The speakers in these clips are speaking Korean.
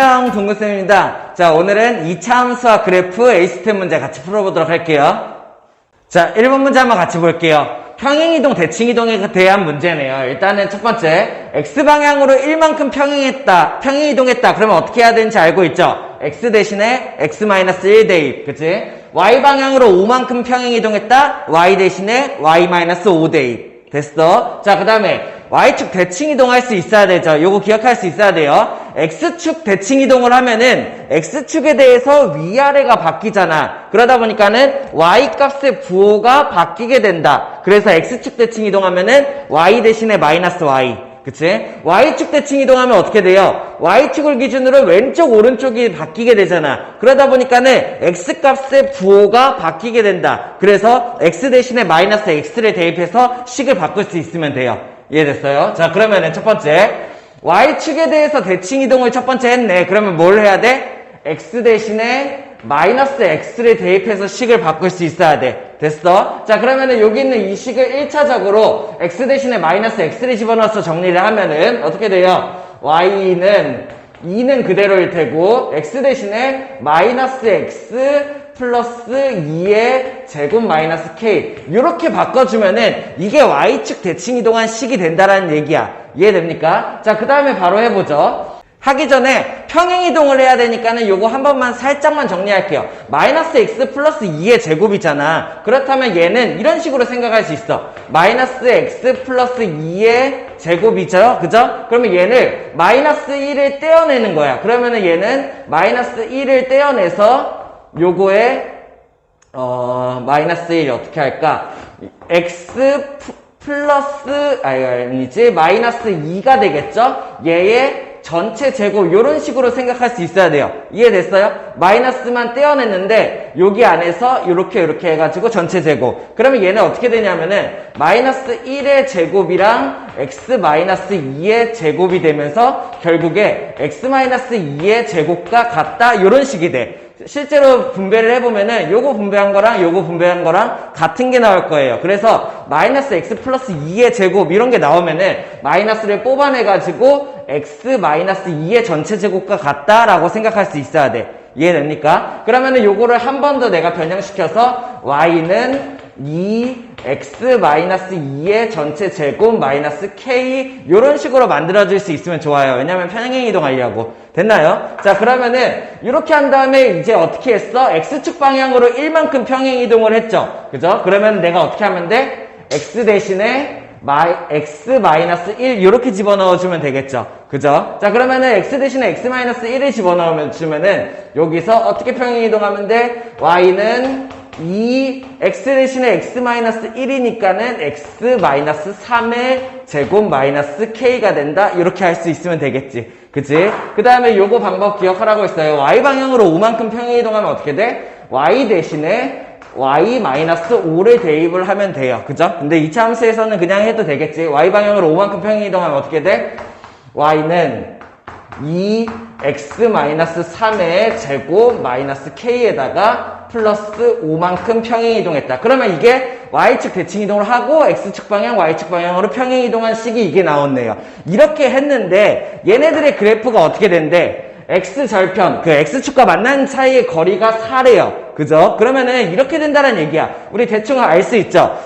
안녕, 동근쌤입니다. 자, 오늘은 2차 함수와 그래프 에이스템 문제 같이 풀어보도록 할게요. 자, 1번 문제 한번 같이 볼게요. 평행이동, 대칭이동에 대한 문제네요. 일단은 첫 번째, X방향으로 1만큼 평행이동했다. 그러면 어떻게 해야 되는지 알고 있죠? X 대신에 X-1 대입, 그치? Y방향으로 5만큼 평행이동했다. Y 대신에 Y-5 대입. 됐어. 자, 그 다음에 Y축 대칭이동할 수 있어야 되죠. 요거 기억할 수 있어야 돼요. X축 대칭이동을 하면은 X축에 대해서 위아래가 바뀌잖아. 그러다 보니까는 Y값의 부호가 바뀌게 된다. 그래서 X축 대칭이동하면은 Y 대신에 마이너스 Y. 그치? Y축 대칭이동하면 어떻게 돼요? Y축을 기준으로 왼쪽 오른쪽이 바뀌게 되잖아. 그러다 보니까는 X값의 부호가 바뀌게 된다. 그래서 X 대신에 마이너스 X를 대입해서 식을 바꿀 수 있으면 돼요. 이해됐어요? 자, 그러면은 첫 번째, Y축에 대해서 대칭이동을 첫 번째 했네. 그러면 뭘 해야 돼? X 대신에 마이너스 X를 대입해서 식을 바꿀 수 있어야 돼. 됐어? 자, 그러면은 여기 있는 이 식을 1차적으로 X 대신에 마이너스 X를 집어넣어서 정리를 하면은 어떻게 돼요? Y는 2는 그대로일 테고 X 대신에 마이너스 X 플러스 2의 제곱 마이너스 K 이렇게 바꿔주면은 이게 Y축 대칭이동한 식이 된다라는 얘기야. 이해됩니까? 자, 그 다음에 바로 해보죠. 하기 전에 평행이동을 해야 되니까는 요거 한 번만 살짝만 정리할게요. 마이너스 X 플러스 2의 제곱이잖아. 그렇다면 얘는 이런 식으로 생각할 수 있어. 마이너스 X 플러스 2의 제곱이죠. 그죠? 그러면 얘를 마이너스 1을 떼어내는 거야. 그러면은 얘는 마이너스 1을 떼어내서 요거에 마이너스 1 어떻게 할까? X 플러스 아니지 마이너스 2가 되겠죠? 얘의 전체 제곱 요런 식으로 생각할 수 있어야 돼요. 이해됐어요? 마이너스만 떼어냈는데 여기 안에서 요렇게 해가지고 전체 제곱. 그러면 얘는 어떻게 되냐면은 마이너스 1의 제곱이랑 x 마이너스 2의 제곱이 되면서 결국에 x 마이너스 2의 제곱과 같다 요런 식이 돼. 실제로 분배를 해보면은 요거 분배한 거랑 요거 분배한 거랑 같은 게 나올 거예요. 그래서 마이너스 x 플러스 2의 제곱 이런 게 나오면은 마이너스를 뽑아내가지고 x 마이너스 2의 전체 제곱과 같다라고 생각할 수 있어야 돼. 이해됩니까? 그러면은 요거를 한 번 더 내가 변형시켜서 y는 2x 마이너스 2의 전체 제곱 마이너스 k 요런 식으로 만들어줄 수 있으면 좋아요. 왜냐면 평행이동 하려고. 됐나요? 자, 그러면은 이렇게 한 다음에 이제 어떻게 했어? x축 방향으로 1만큼 평행이동을 했죠. 그죠? 그러면 내가 어떻게 하면 돼? x 대신에 x 마이너스 1 이렇게 집어넣어주면 되겠죠. 그죠? 자, 그러면은 x 대신에 x 마이너스 1을 집어넣으면 주면은 여기서 어떻게 평행이동하면 돼? y는 2x 대신에 x-1이니까는 x-3의 제곱 마이너스 k가 된다. 이렇게 할 수 있으면 되겠지. 그치? 그 다음에 요거 방법 기억하라고 했어요. y방향으로 5만큼 평행이동하면 어떻게 돼? y 대신에 y-5를 대입을 하면 돼요. 그죠? 근데 2차 함수에서는 그냥 해도 되겠지. y방향으로 5만큼 평행이동하면 어떻게 돼? y는 2x-3의 제곱 마이너스 k에다가 플러스 5만큼 평행이동했다. 그러면 이게 Y축 대칭이동을 하고 X축 방향, Y축 방향으로 평행이동한 식이 이게 나왔네요. 이렇게 했는데 얘네들의 그래프가 어떻게 된대? X절편, 그 X축과 만난 사이의 거리가 4래요. 그죠? 그러면은 이렇게 된다는 얘기야. 우리 대충 알 수 있죠?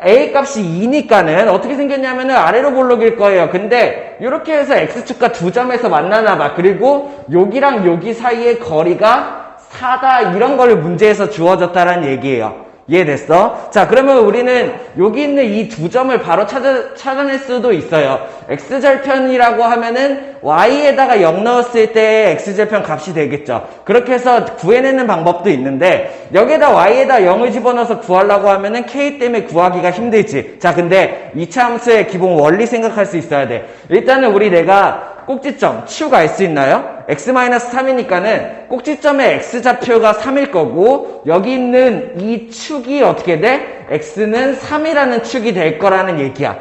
A 값이 2니까는 어떻게 생겼냐면은 아래로 볼록일 거예요. 근데 이렇게 해서 X축과 두 점에서 만나나 봐. 그리고 여기랑 여기 사이의 거리가 4다 이런 걸 문제에서 주어졌다라는 얘기예요. 이해됐어? 자, 그러면 우리는 여기 있는 이 두 점을 바로 찾아낼 수도 있어요. x절편이라고 하면은 y에다가 0 넣었을 때 x절편 값이 되겠죠. 그렇게 해서 구해내는 방법도 있는데 여기에다 y에다 0을 집어넣어서 구하려고 하면은 k 때문에 구하기가 힘들지. 자, 근데 2차 함수의 기본 원리 생각할 수 있어야 돼. 일단은 내가 꼭지점, 축 알 수 있나요? x-3이니까는 꼭지점의 x좌표가 3일 거고 여기 있는 이 축이 어떻게 돼? x는 3이라는 축이 될 거라는 얘기야.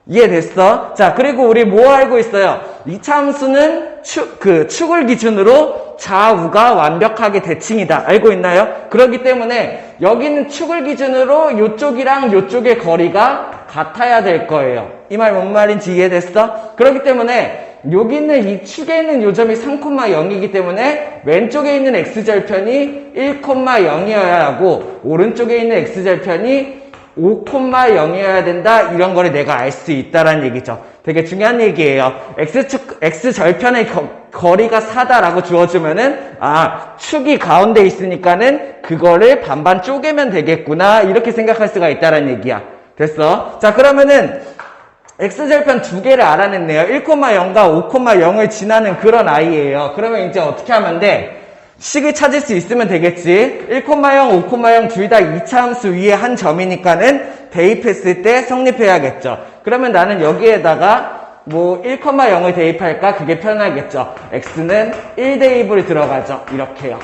이해됐어? 자, 그리고 우리 뭐 알고 있어요? 2차 함수는 축을 기준으로 좌우가 완벽하게 대칭이다. 알고 있나요? 그렇기 때문에 여기는 축을 기준으로 이쪽이랑 이쪽의 거리가 같아야 될 거예요. 이 말 뭔 말인지 이해됐어? 그렇기 때문에 여기 있는 이 축에 있는 요점이 3,0이기 때문에 왼쪽에 있는 x절편이 1,0이어야 하고 오른쪽에 있는 x절편이 5,0이어야 된다. 이런 거를 내가 알 수 있다라는 얘기죠. 되게 중요한 얘기예요. x절편의 거리가 4다라고 주어주면은 축이 가운데 있으니까는 그거를 반반 쪼개면 되겠구나. 이렇게 생각할 수가 있다라는 얘기야. 됐어? 자, 그러면은 x절편 두 개를 알아냈네요. 1,0과 5,0을 지나는 그런 아이예요. 그러면 이제 어떻게 하면 돼? 식을 찾을 수 있으면 되겠지. 1,0, 5,0 둘 다 이차함수 위에 한 점이니까는 대입했을 때 성립해야겠죠. 그러면 나는 여기에다가 1,0을 대입할까? 그게 편하겠죠. x는 1대입을 들어가죠. 이렇게요.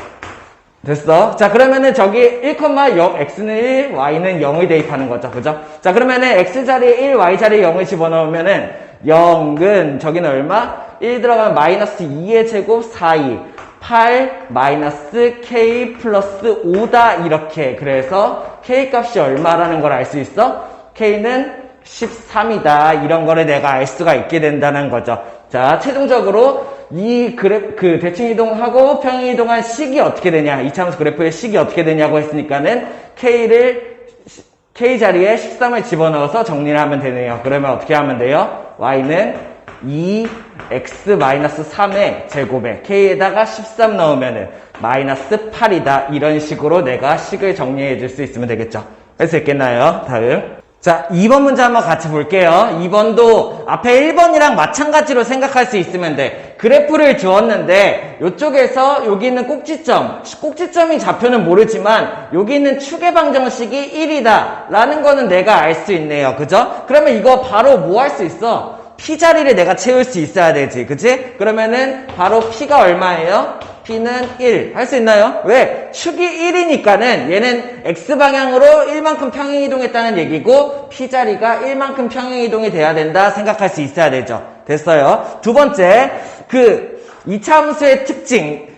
됐어? 자, 그러면은 저기 1,0, x는 1, y는 0을 대입하는 거죠. 그죠? 자, 그러면은 x자리에 1, y자리에 0을 집어넣으면은 0은 저기는 얼마? 1 들어가면 마이너스 2의 제곱 4이 8 마이너스 k 플러스 5다. 이렇게. 그래서 k 값이 얼마라는 걸 알 수 있어? k는 13이다. 이런 거를 내가 알 수가 있게 된다는 거죠. 자, 최종적으로 이 대칭 이동하고 평행 이동한 식이 어떻게 되냐, 이차함수 그래프의 식이 어떻게 되냐고 했으니까는 k 자리에 13을 집어넣어서 정리를 하면 되네요. 그러면 어떻게 하면 돼요? y는 2x-3의 제곱에 k에다가 13 넣으면은 마이너스 8이다. 이런 식으로 내가 식을 정리해 줄 수 있으면 되겠죠. 할 수 있겠나요? 다음. 자, 2번 문제 한번 같이 볼게요. 2번도 앞에 1번이랑 마찬가지로 생각할 수 있으면 돼. 그래프를 주었는데 이쪽에서 여기 있는 꼭지점이 좌표는 모르지만 여기 있는 축의 방정식이 1이다 라는 거는 내가 알 수 있네요. 그죠? 그러면 이거 바로 뭐 할 수 있어? P자리를 내가 채울 수 있어야 되지. 그치? 그러면은 바로 P가 얼마예요? P는 1. 할 수 있나요? 왜? 축이 1이니까는 얘는 X방향으로 1만큼 평행이동했다는 얘기고 P자리가 1만큼 평행이동이 돼야 된다 생각할 수 있어야 되죠. 됐어요. 두 번째, 이차함수의 특징.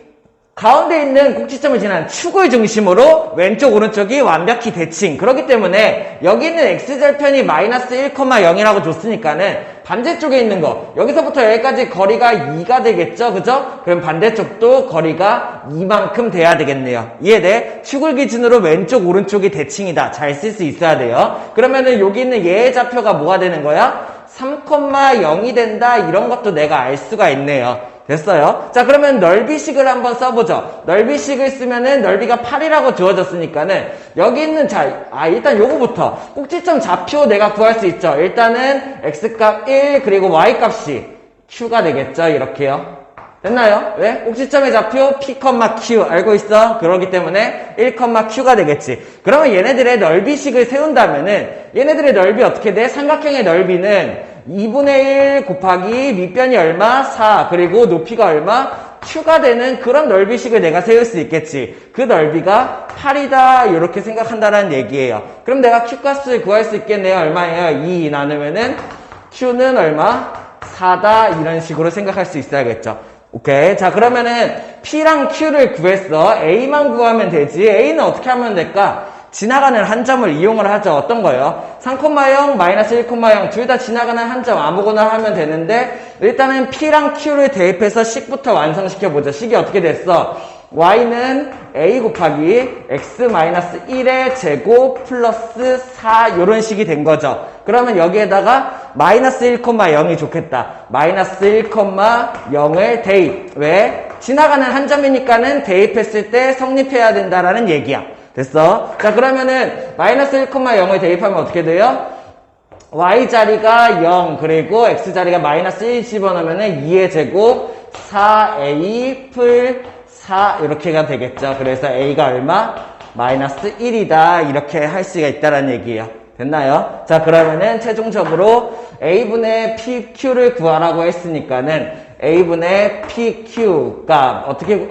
가운데 있는 꼭지점을 지나는 축을 중심으로 왼쪽 오른쪽이 완벽히 대칭. 그렇기 때문에 여기 있는 x절편이 마이너스 1,0이라고 줬으니까는 반대쪽에 있는 거 여기서부터 여기까지 거리가 2가 되겠죠. 그죠? 그럼 반대쪽도 거리가 2만큼 돼야 되겠네요. 이해돼? 축을 기준으로 왼쪽 오른쪽이 대칭이다. 잘 쓸 수 있어야 돼요. 그러면은 여기 있는 얘의 좌표가 뭐가 되는 거야? 3,0이 된다. 이런 것도 내가 알 수가 있네요. 됐어요? 자, 그러면 넓이식을 한번 써보죠. 넓이식을 쓰면은 넓이가 8이라고 주어졌으니까는 여기 있는 일단 요거부터 꼭지점 좌표 내가 구할 수 있죠. 일단은 x값 1 그리고 y값이 q가 되겠죠. 이렇게요. 됐나요? 왜? 꼭지점의 좌표 p, q 알고 있어? 그러기 때문에 1, q가 되겠지. 그러면 얘네들의 넓이식을 세운다면은 얘네들의 넓이 어떻게 돼? 삼각형의 넓이는 2분의 1 곱하기 밑변이 얼마? 4. 그리고 높이가 얼마? q가 되는 그런 넓이식을 내가 세울 수 있겠지. 그 넓이가 8이다. 이렇게 생각한다는 얘기예요. 그럼 내가 q값을 구할 수 있겠네요. 얼마예요? 2 나누면은 q는 얼마? 4다. 이런 식으로 생각할 수 있어야겠죠. 오케이. 자, 그러면은 P랑 Q를 구했어. A만 구하면 되지. A는 어떻게 하면 될까? 지나가는 한 점을 이용을 하죠. 어떤 거예요? 3,0, 마이너스 1,0 둘 다 지나가는 한 점 아무거나 하면 되는데 일단은 P랑 Q를 대입해서 식부터 완성시켜보자. 식이 어떻게 됐어? Y는 A 곱하기 X-1의 제곱 플러스 4 이런 식이 된 거죠. 그러면 여기에다가 마이너스 1,0이 좋겠다. 마이너스 1,0을 대입. 왜? 지나가는 한 점이니까는 대입했을 때 성립해야 된다라는 얘기야. 됐어? 자, 그러면은 마이너스 1,0을 대입하면 어떻게 돼요? y자리가 0 그리고 x자리가 마이너스 1 집어넣으면은 2의 제곱 4a 풀 4 이렇게가 되겠죠. 그래서 a가 얼마? 마이너스 1이다. 이렇게 할 수가 있다는 얘기예요. 됐나요? 자, 그러면은 최종적으로 a분의 pq를 구하라고 했으니까는 a분의 pq 값 어떻게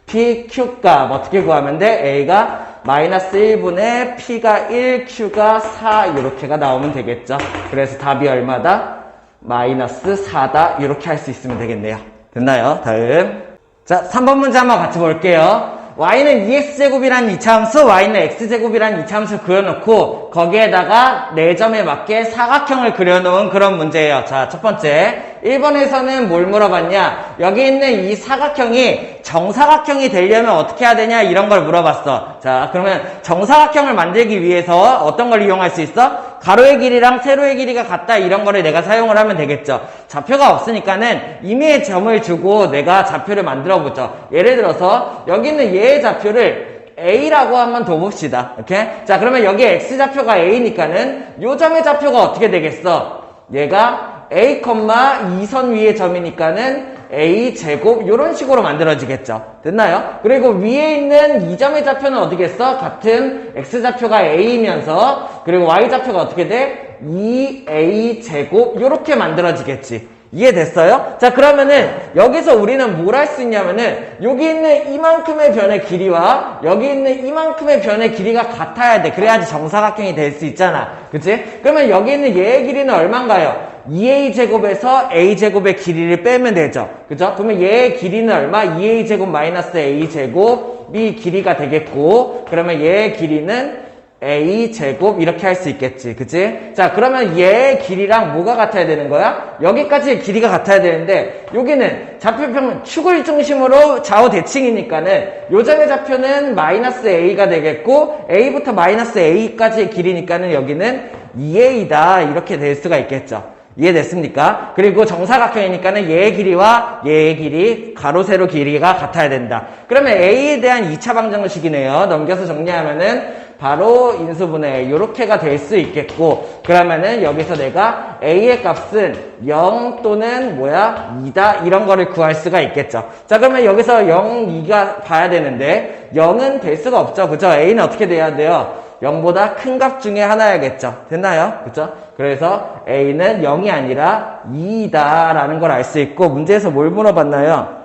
pq 값 어떻게 구하면 돼? a가 마이너스 1분의 p가 1, q가 4 이렇게가 나오면 되겠죠. 그래서 답이 얼마다? 마이너스 4다. 이렇게 할 수 있으면 되겠네요. 됐나요? 다음. 자, 3번 문제 한번 같이 볼게요. y는 2x제곱이라는 이차함수, y는 x제곱이라는 이차함수 그려놓고 거기에다가 4점에 맞게 사각형을 그려놓은 그런 문제예요. 자, 첫 번째 1번에서는 뭘 물어봤냐? 여기 있는 이 사각형이 정사각형이 되려면 어떻게 해야 되냐? 이런 걸 물어봤어. 자, 그러면 정사각형을 만들기 위해서 어떤 걸 이용할 수 있어? 가로의 길이랑 세로의 길이가 같다 이런 거를 내가 사용을 하면 되겠죠. 좌표가 없으니까는 임의의 점을 주고 내가 좌표를 만들어 보죠. 예를 들어서 여기 있는 얘의 좌표를 A라고 한번 둬봅시다. 오케이? 자, 그러면 여기 X좌표가 A니까는 요 점의 좌표가 어떻게 되겠어? 얘가 A, 2선 위의 점이니까는 A 제곱 요런 식으로 만들어지겠죠. 됐나요? 그리고 위에 있는 이 점의 좌표는 어디겠어? 같은 X좌표가 A이면서 그리고 Y좌표가 어떻게 돼? 2A 제곱 요렇게 만들어지겠지. 이해됐어요? 자, 그러면은 여기서 우리는 뭘 할 수 있냐면은 여기 있는 이만큼의 변의 길이와 여기 있는 이만큼의 변의 길이가 같아야 돼. 그래야지 정사각형이 될 수 있잖아. 그치? 그러면 여기 있는 얘의 길이는 얼마인가요? 2a 제곱에서 a 제곱의 길이를 빼면 되죠. 그죠? 그러면 얘의 길이는 얼마? 2a 제곱 마이너스 a 제곱이 길이가 되겠고 그러면 얘의 길이는 a 제곱 이렇게 할 수 있겠지. 그치? 자, 그러면 얘의 길이랑 뭐가 같아야 되는 거야? 여기까지의 길이가 같아야 되는데 여기는 좌표평 축을 중심으로 좌우 대칭이니까는 요 점의 좌표는 마이너스 a가 되겠고 a부터 마이너스 a까지의 길이니까는 여기는 2a다 이렇게 될 수가 있겠죠. 이해됐습니까? 그리고 정사각형이니까는 얘의 길이와 얘의 길이 가로 세로 길이가 같아야 된다. 그러면 a에 대한 2차 방정식이네요. 넘겨서 정리하면은 바로 인수분해 요렇게가 될 수 있겠고 그러면은 여기서 내가 a의 값은 0 또는 2다 이런 거를 구할 수가 있겠죠. 자, 그러면 여기서 0, 2가 봐야 되는데 0은 될 수가 없죠. 그죠? a는 어떻게 돼야 돼요? 0보다 큰 값 중에 하나야겠죠. 됐나요? 그죠? 그래서 a는 0이 아니라 2이다 라는 걸 알 수 있고 문제에서 뭘 물어봤나요?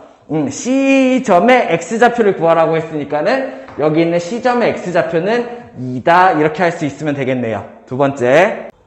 C점의 X좌표를 구하라고 했으니까는 여기 있는 C점의 X좌표는 2다 이렇게 할 수 있으면 되겠네요.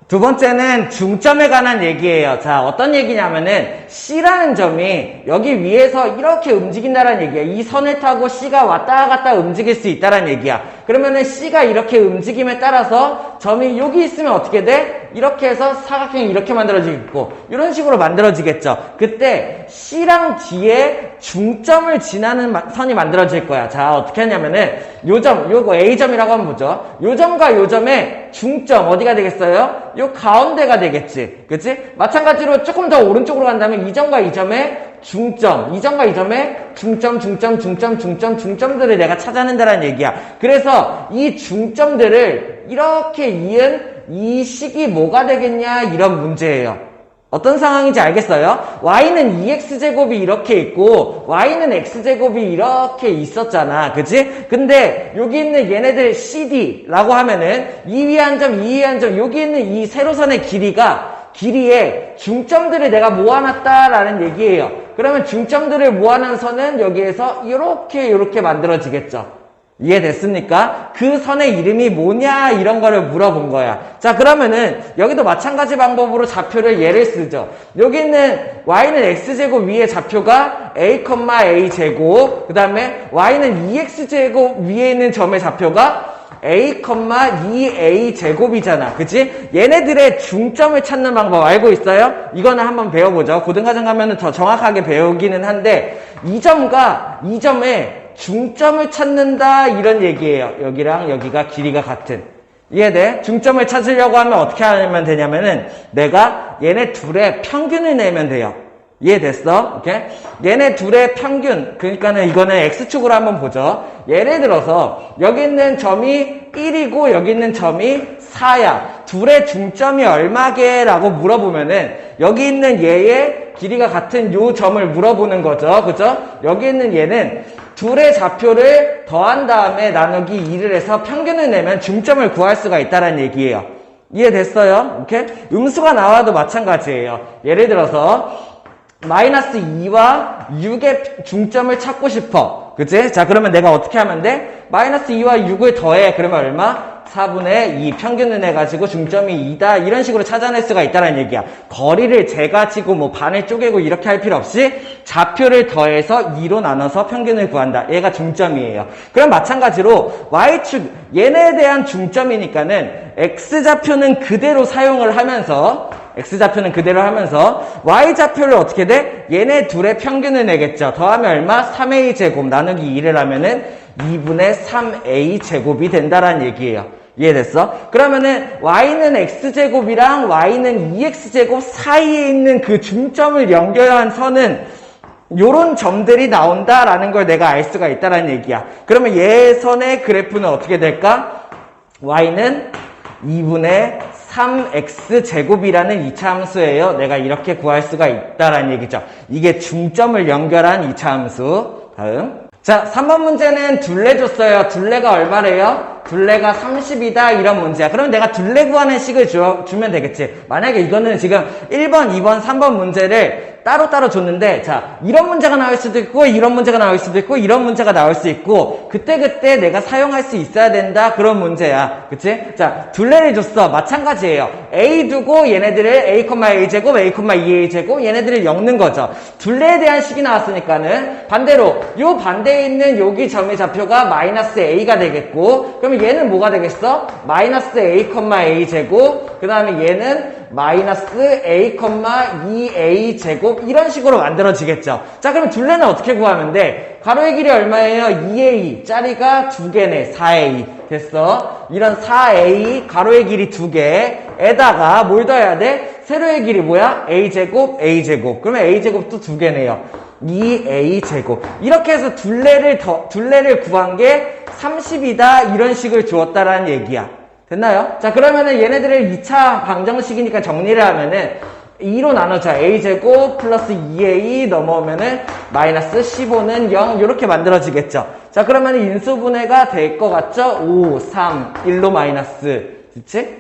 두 번째는 중점에 관한 얘기예요. 자, 어떤 얘기냐면은 C라는 점이 여기 위에서 이렇게 움직인다는 얘기야. 이 선을 타고 C가 왔다 갔다 움직일 수 있다는 얘기야. 그러면은 C가 이렇게 움직임에 따라서 점이 여기 있으면 어떻게 돼? 이렇게 해서 사각형이 이렇게 만들어지겠고 이런 식으로 만들어지겠죠. 그때 C랑 D에 중점을 지나는 선이 만들어질 거야. 자, 어떻게 하냐면은 요거 A점이라고 한번 보죠. 요 점과 요 점의 중점 어디가 되겠어요? 요 가운데가 되겠지. 그치? 마찬가지로 조금 더 오른쪽으로 간다면 이 점과 이 점의 중점, 이 점과 이 점의 중점들을 내가 찾아낸다는 얘기야. 그래서 이 중점들을 이렇게 이은 이 식이 뭐가 되겠냐 이런 문제예요. 어떤 상황인지 알겠어요? y는 2x제곱이 이렇게 있고 y는 x제곱이 이렇게 있었잖아. 그치? 근데 여기 있는 얘네들 CD라고 하면은 이 위에 한 점, 이 위에 한 점, 여기 있는 이 세로선의 길이에 중점들을 내가 모아놨다라는 얘기예요. 그러면 중점들을 모아놓은 선은 여기에서 이렇게 만들어지겠죠. 이해됐습니까? 그 선의 이름이 뭐냐 이런 거를 물어본 거야. 자, 그러면은 여기도 마찬가지 방법으로 좌표를 예를 쓰죠. 여기 있는 y는 x제곱 위에 좌표가 a, a제곱 그 다음에 y는 2x제곱 위에 있는 점의 좌표가 a, 2a 제곱이잖아. 그치? 얘네들의 중점을 찾는 방법 알고 있어요? 이거는 한번 배워보죠. 고등과정 가면은 더 정확하게 배우기는 한데 이 점과 이 점의 중점을 찾는다 이런 얘기예요. 여기랑 여기가 길이가 같은. 이해돼? 중점을 찾으려고 하면 어떻게 하면 되냐면은 내가 얘네 둘의 평균을 내면 돼요. 이해됐어? 오케이? 얘네 둘의 평균, 그러니까는 이거는 x축으로 한번 보죠. 예를 들어서 여기 있는 점이 1이고 여기 있는 점이 4야. 둘의 중점이 얼마게? 라고 물어보면은 여기 있는 얘의 길이가 같은 요 점을 물어보는 거죠. 그죠? 여기 있는 얘는 둘의 좌표를 더한 다음에 나누기 2를 해서 평균을 내면 중점을 구할 수가 있다는 얘기예요. 이해됐어요? 오케이? 음수가 나와도 마찬가지예요. 예를 들어서 마이너스 2와 6의 중점을 찾고 싶어. 그치? 자, 그러면 내가 어떻게 하면 돼? 마이너스 2와 6을 더해. 그러면 얼마? 4분의 2 평균을 내가지고 중점이 2다. 이런 식으로 찾아낼 수가 있다는 얘기야. 거리를 재가지고 뭐 반을 쪼개고 이렇게 할 필요 없이 좌표를 더해서 2로 나눠서 평균을 구한다. 얘가 중점이에요. 그럼 마찬가지로 Y축, 얘네에 대한 중점이니까는 X좌표는 그대로 사용을 하면서 x좌표는 그대로 하면서 y좌표를 어떻게 돼? 얘네 둘의 평균을 내겠죠. 더하면 얼마? 3a제곱 나누기 2를 하면은 2분의 3a제곱이 된다라는 얘기예요. 이해됐어? 그러면은 y는 x제곱이랑 y는 2x제곱 사이에 있는 그 중점을 연결한 선은 요런 점들이 나온다라는 걸 내가 알 수가 있다라는 얘기야. 그러면 얘 선의 그래프는 어떻게 될까? y는 2분의 3x제곱이라는 2차 함수예요. 내가 이렇게 구할 수가 있다라는 얘기죠. 이게 중점을 연결한 2차 함수. 다음. 자, 3번 문제는 둘레 줬어요. 둘레가 얼마래요? 둘레가 30이다 이런 문제야. 그럼 내가 둘레 구하는 식을 주면 되겠지. 만약에 이거는 지금 1번, 2번, 3번 문제를 따로따로 줬는데 자, 이런 문제가 나올 수도 있고 이런 문제가 나올 수도 있고 이런 문제가 나올 수 있고 그때그때 내가 사용할 수 있어야 된다 그런 문제야. 그치? 자, 둘레를 줬어. 마찬가지예요. A 두고 얘네들을 A, A제곱, A, 2A제곱 얘네들을 엮는 거죠. 둘레에 대한 식이 나왔으니까는 반대로 요 반대에 있는 여기 점의 좌표가 마이너스 A가 되겠고 그러면 얘는 뭐가 되겠어? 마이너스 A, A제곱 그 다음에 얘는 마이너스 A, 2A제곱 이런 식으로 만들어지겠죠. 자, 그러면 둘레는 어떻게 구하면 돼? 가로의 길이 얼마예요? 2A, 짜리가 2개네. 4A. 됐어. 이런 4A, 가로의 길이 2개에다가 뭘 더해야 돼? 세로의 길이 뭐야? A제곱, A제곱. 그러면 A제곱도 2개네요. 2A제곱. 이렇게 해서 둘레를 구한 게 30이다. 이런 식을 주었다라는 얘기야. 됐나요? 자, 그러면은 얘네들을 2차 방정식이니까 정리를 하면은 2로 나눠자. A제곱 플러스 2A 넘어오면은 마이너스 15는 0 이렇게 만들어지겠죠. 자, 그러면 인수분해가 될 것 같죠? 5, 3, 1로 마이너스. 그치?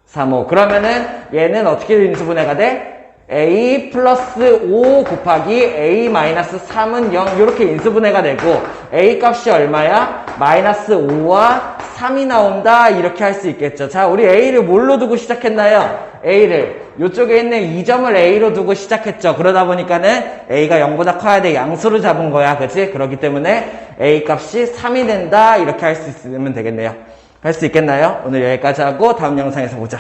3, 5. 그러면은 얘는 어떻게 인수분해가 돼? A 플러스 5 곱하기 A 마이너스 3은 0 이렇게 인수분해가 되고 A 값이 얼마야? 마이너스 5와 3이 나온다 이렇게 할 수 있겠죠. 자, 우리 A를 뭘로 두고 시작했나요? A를 이쪽에 있는 이 점을 A로 두고 시작했죠. 그러다 보니까는 A가 0보다 커야 돼. 양수로 잡은 거야. 그치? 그렇기 때문에 A 값이 3이 된다 이렇게 할 수 있으면 되겠네요. 할 수 있겠나요? 오늘 여기까지 하고 다음 영상에서 보자.